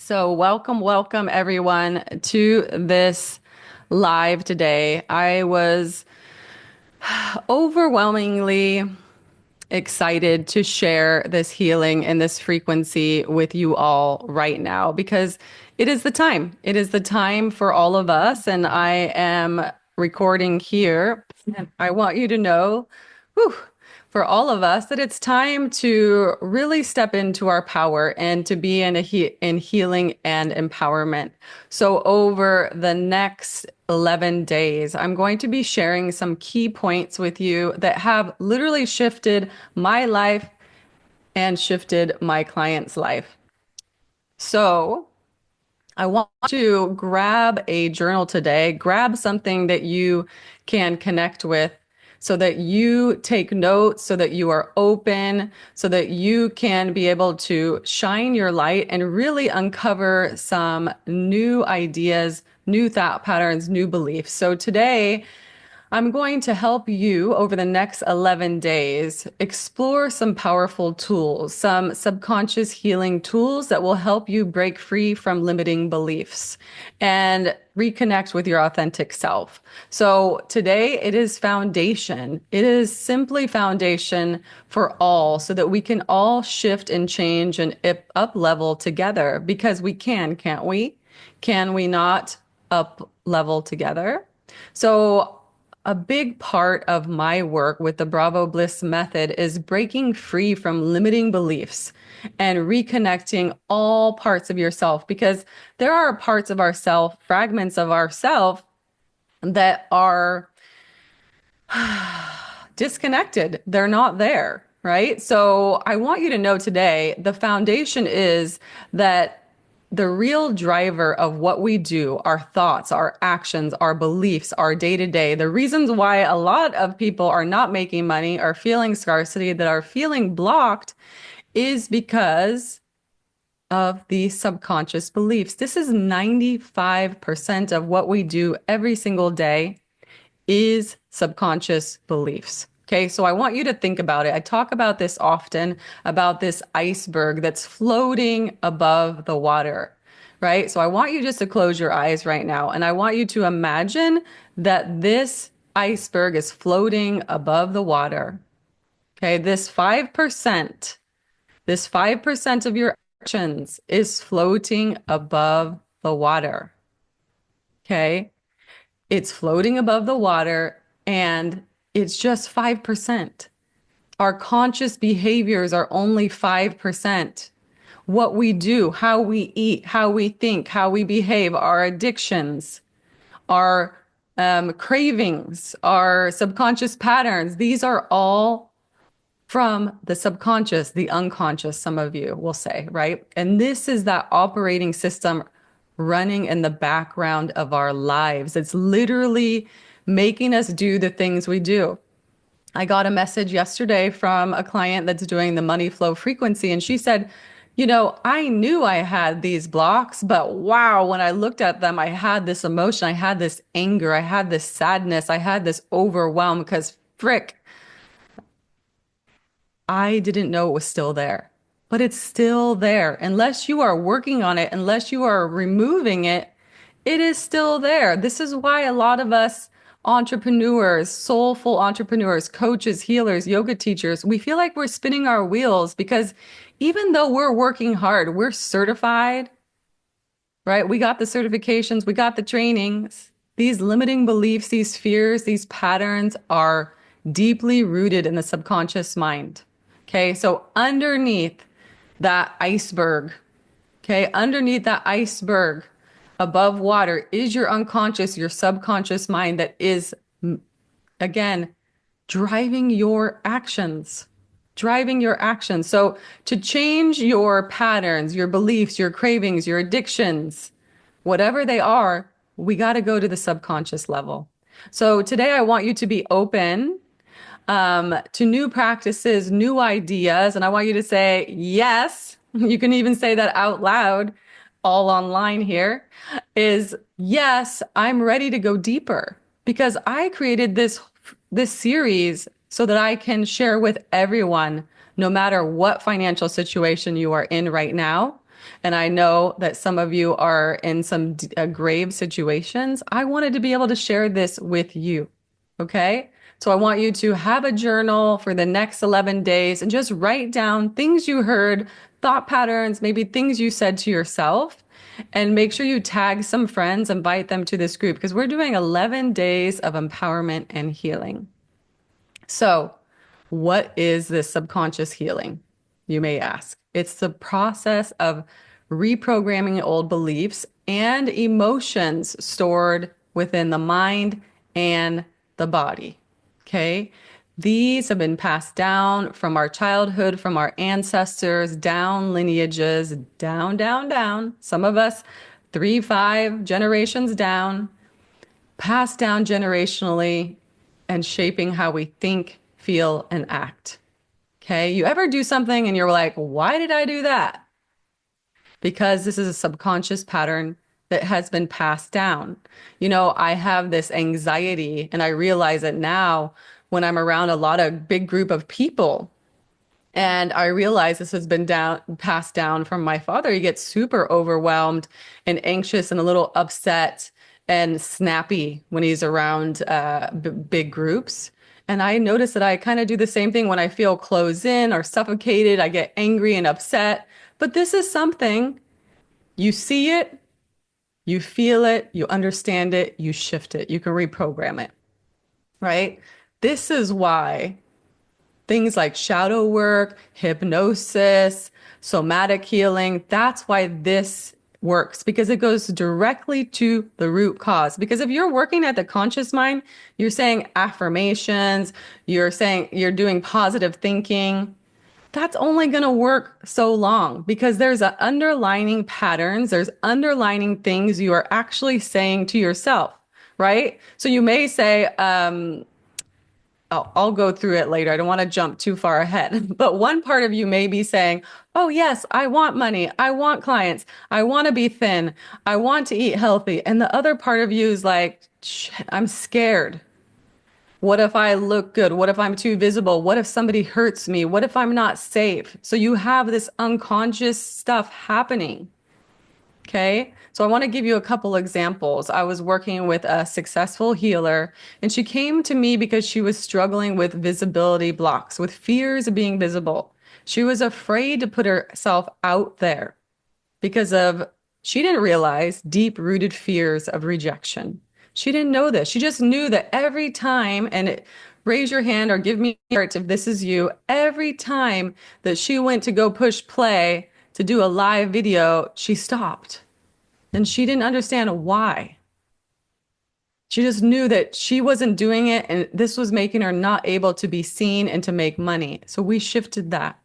So, welcome everyone to this live today. I was overwhelmingly excited to share this healing and this frequency with you all right now because it is the time. It is the time for all of us, and I am recording here. And I want you to know, whew, for all of us, that it's time to really step into our power and to be in healing and empowerment. So over the next 11 days, I'm going to be sharing some key points with you that have literally shifted my life and shifted my client's life. So I want to grab a journal today, grab something that you can connect with so that you take notes, so that you are open, so that you can be able to shine your light and really uncover some new ideas, new thought patterns, new beliefs. So today, I'm going to help you over the next 11 days explore some powerful tools, some subconscious healing tools that will help you break free from limiting beliefs and reconnect with your authentic self. So today it is foundation. It is simply foundation for all so that we can all shift and change and up level together because we can, can't we? Can we not up level together? So a big part of my work with the Bravo Bliss method is breaking free from limiting beliefs and reconnecting all parts of yourself because there are parts of ourself, fragments of ourself that are disconnected. They're not there, right? So I want you to know today the foundation is that the real driver of what we do, our thoughts, our actions, our beliefs, our day to day, the reasons why a lot of people are not making money, are feeling scarcity, that are feeling blocked, is because of the subconscious beliefs. This is 95% of what we do every single day is subconscious beliefs. Okay, so I want you to think about it. I talk about this often, about this iceberg that's floating above the water, right? So I want you just to close your eyes right now, and I want you to imagine that this iceberg is floating above the water. Okay, this 5% of your actions is floating above the water. Okay, it's floating above the water and it's just 5%. Our conscious behaviors are only 5%. What we do, how we eat, how we think, how we behave, our addictions, our cravings, our subconscious patterns, these are all from the subconscious, the unconscious, some of you will say, right? And this is that operating system running in the background of our lives. It's literally making us do the things we do. I got a message yesterday from a client that's doing the money flow frequency, and she said, I knew I had these blocks, but wow, when I looked at them, I had this emotion, I had this anger, I had this sadness, I had this overwhelm because frick, I didn't know it was still there, but it's still there. Unless you are working on it, unless you are removing it, it is still there. This is why a lot of us entrepreneurs, soulful entrepreneurs, coaches, healers, yoga teachers, we feel like we're spinning our wheels because even though we're working hard, we're certified, right? We got the certifications, we got the trainings. These limiting beliefs, these fears, these patterns are deeply rooted in the subconscious mind. Okay, so underneath that iceberg, okay, underneath that iceberg above water is your unconscious, your subconscious mind that is, again, driving your actions. Driving your actions. So to change your patterns, your beliefs, your cravings, your addictions, whatever they are, we got to go to the subconscious level. So today I want you to be open to new practices, new ideas. And I want you to say yes. You can even say that out loud, all online here, is yes, I'm ready to go deeper because I created this series so that I can share with everyone, no matter what financial situation you are in right now, And I know that some of you are in some grave situations. I wanted to be able to share this with you. Okay. So I want you to have a journal for the next 11 days and just write down things you heard, thought patterns, maybe things you said to yourself. And make sure you tag some friends, invite them to this group because we're doing 11 days of empowerment and healing. So, what is this subconscious healing? You may ask. It's the process of reprogramming old beliefs and emotions stored within the mind and the body. Okay. These have been passed down from our childhood, from our ancestors, down lineages, down, down, down. Some of us, 3, 5 generations down, passed down generationally and shaping how we think, feel, and act. Okay. You ever do something and you're like, why did I do that? Because this is a subconscious pattern that has been passed down. I have this anxiety and I realize it now when I'm around a lot of big group of people. And I realize this has been passed down from my father. He gets super overwhelmed and anxious and a little upset and snappy when he's around big groups. And I notice that I kind of do the same thing when I feel closed in or suffocated. I get angry and upset. But this is something you see it, you feel it, you understand it, you shift it, you can reprogram it, right? This is why things like shadow work, hypnosis, somatic healing, that's why this works because it goes directly to the root cause. Because if you're working at the conscious mind, you're saying affirmations, you're saying you're doing positive thinking, that's only going to work so long because there's underlining patterns, there's underlining things you are actually saying to yourself, right? So you may say, I'll go through it later. I don't want to jump too far ahead. But one part of you may be saying, oh, yes, I want money. I want clients. I want to be thin. I want to eat healthy. And the other part of you is like, shit, I'm scared. What if I look good? What if I'm too visible? What if somebody hurts me? What if I'm not safe? So you have this unconscious stuff happening. Okay. So I want to give you a couple examples. I was working with a successful healer, and she came to me because she was struggling with visibility blocks, with fears of being visible. She was afraid to put herself out there because she didn't realize deep rooted fears of rejection. She didn't know this. She just knew that every time, raise your hand or give me hearts if this is you, every time that she went to go push play to do a live video, she stopped. And she didn't understand why. She just knew that she wasn't doing it, and this was making her not able to be seen and to make money. So we shifted that.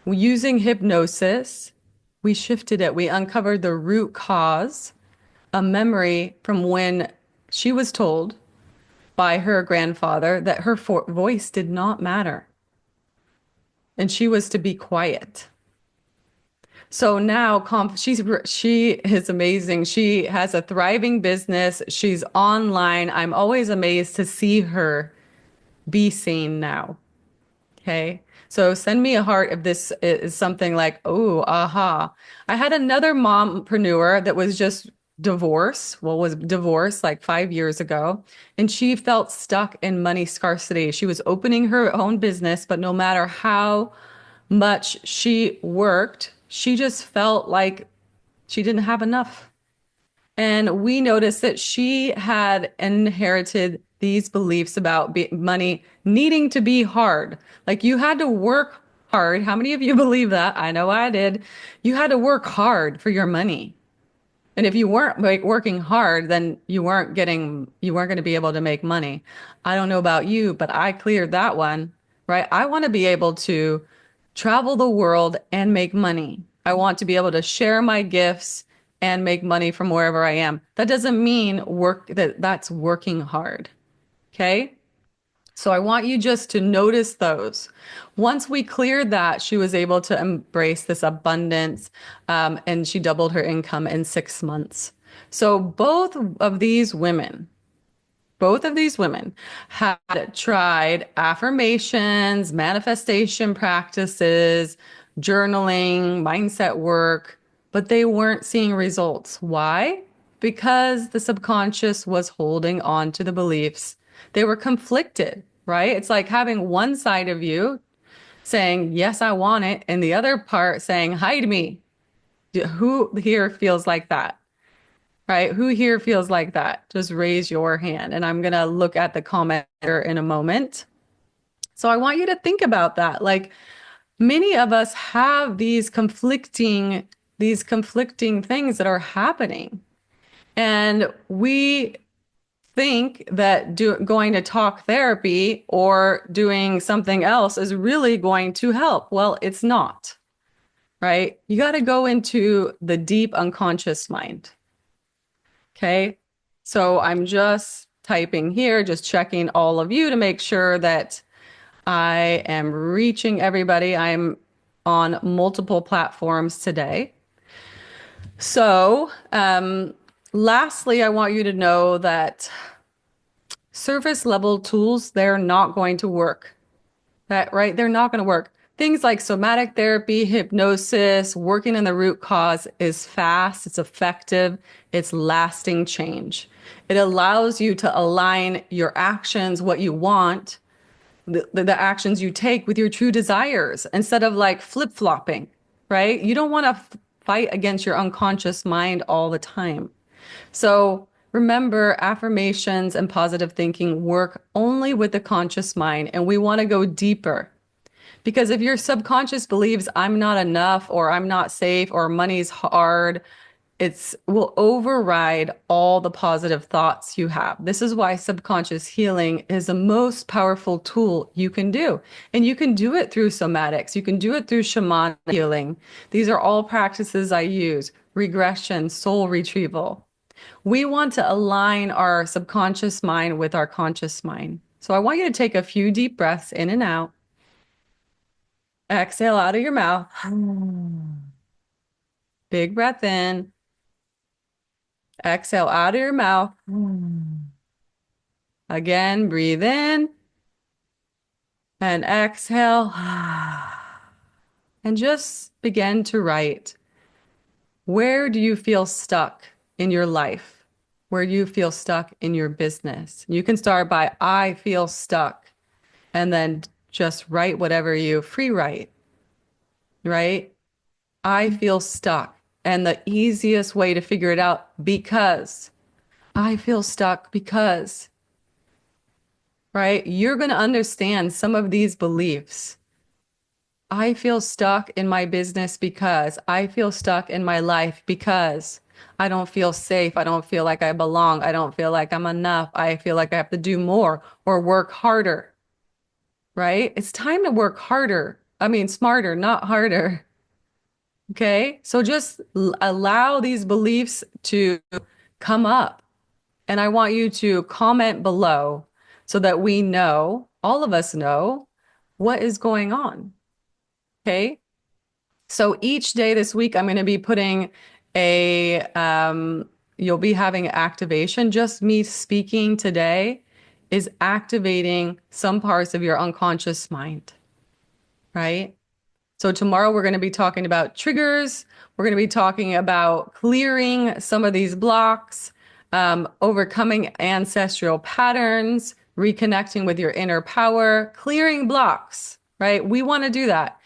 Using hypnosis, we shifted it. We uncovered the root cause, a memory from when she was told by her grandfather that her voice did not matter and she was to be quiet. So now she is amazing. She has a thriving business. She's online. I'm always amazed to see her be seen now. Okay. So send me a heart if this is something like, oh, aha. I had another mompreneur that was just was divorced like 5 years ago, and she felt stuck in money scarcity. She was opening her own business, but no matter how much she worked, she just felt like she didn't have enough. And we noticed that she had inherited these beliefs about money needing to be hard. Like you had to work hard. How many of you believe that? I know I did. You had to work hard for your money. And if you weren't working hard, then you weren't going to be able to make money. I don't know about you, but I cleared that one, right? I want to be able to travel the world and make money. I want to be able to share my gifts and make money from wherever I am. That doesn't mean that's working hard. Okay? So I want you just to notice those. Once we cleared that, she was able to embrace this abundance, and she doubled her income in 6 months. So both of these women had tried affirmations, manifestation practices, journaling, mindset work, but they weren't seeing results. Why? Because the subconscious was holding on to the beliefs. They were conflicted, right? It's like having one side of you saying, yes, I want it, and the other part saying, hide me. Who here feels like that? Right? Who here feels like that? Just raise your hand. And I'm going to look at the commenter in a moment. So I want you to think about that. Like many of us have these conflicting things that are happening. And we think that going to talk therapy or doing something else is really going to help. Well, it's not, right? You got to go into the deep unconscious mind. Okay. So I'm just typing here, just checking all of you to make sure that I am reaching everybody. I'm on multiple platforms today. So, lastly, I want you to know that surface level tools, they're not going to work. That, right? They're not going to work. Things like somatic therapy, hypnosis, working in the root cause is fast, it's effective, it's lasting change. It allows you to align your actions, what you want, the actions you take with your true desires instead of like flip-flopping, right? You don't want to fight against your unconscious mind all the time. So remember, affirmations and positive thinking work only with the conscious mind, and we want to go deeper. Because if your subconscious believes I'm not enough or I'm not safe or money's hard, it will override all the positive thoughts you have. This is why subconscious healing is the most powerful tool you can do. And you can do it through somatics. You can do it through shamanic healing. These are all practices I use. Regression, soul retrieval. We want to align our subconscious mind with our conscious mind. So I want you to take a few deep breaths in and out. Exhale out of your mouth. Big breath in. Exhale out of your mouth. Again, breathe in and exhale. And just begin to write. Where do you feel stuck in your life? Where do you feel stuck in your business? You can start by I feel stuck and then just write whatever you free write, right? I feel stuck. And the easiest way to figure it out, because I feel stuck because, right? You're going to understand some of these beliefs. I feel stuck in my business because I feel stuck in my life because I don't feel safe. I don't feel like I belong. I don't feel like I'm enough. I feel like I have to do more or work harder, right? It's time to work harder. I mean, smarter, not harder. Okay. So just allow these beliefs to come up. And I want you to comment below so that we know, all of us know, what is going on. Okay. So each day this week, I'm going to be putting you'll be having activation. Just me speaking today is activating some parts of your unconscious mind, right? So tomorrow we're going to be talking about triggers. We're going to be talking about clearing some of these blocks, overcoming ancestral patterns, reconnecting with your inner power, clearing blocks, right? We want to do that.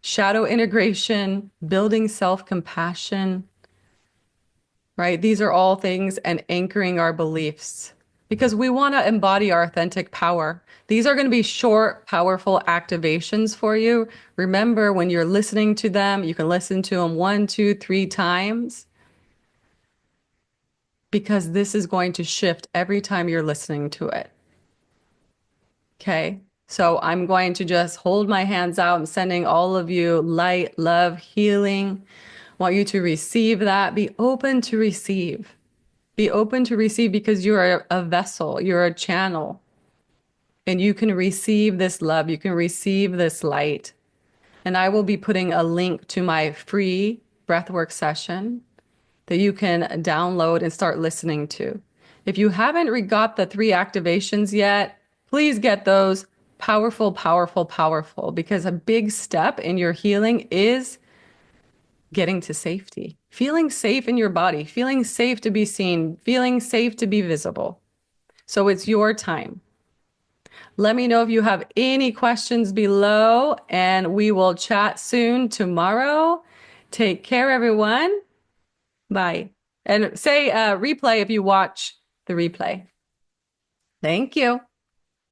Shadow integration, building self-compassion, right? These are all things, and anchoring our beliefs because we want to embody our authentic power. These are going to be short, powerful activations for you. Remember, when you're listening to them, you can listen to them 1, 2, 3 times because this is going to shift every time you're listening to it. Okay. So I'm going to just hold my hands out. I'm sending all of you light, love, healing. I want you to receive that. Be open to receive. Be open to receive because you're a vessel, you're a channel, and you can receive this love. You can receive this light. And I will be putting a link to my free breathwork session that you can download and start listening to. If you haven't got the 3 activations yet, please get those. Powerful, powerful, powerful, because a big step in your healing is getting to safety. feeling safe in your body, feeling safe to be seen, feeling safe to be visible. So it's your time. Let me know if you have any questions below, and we will chat soon tomorrow. Take care, everyone. Bye. And say replay if you watch the replay. Thank you.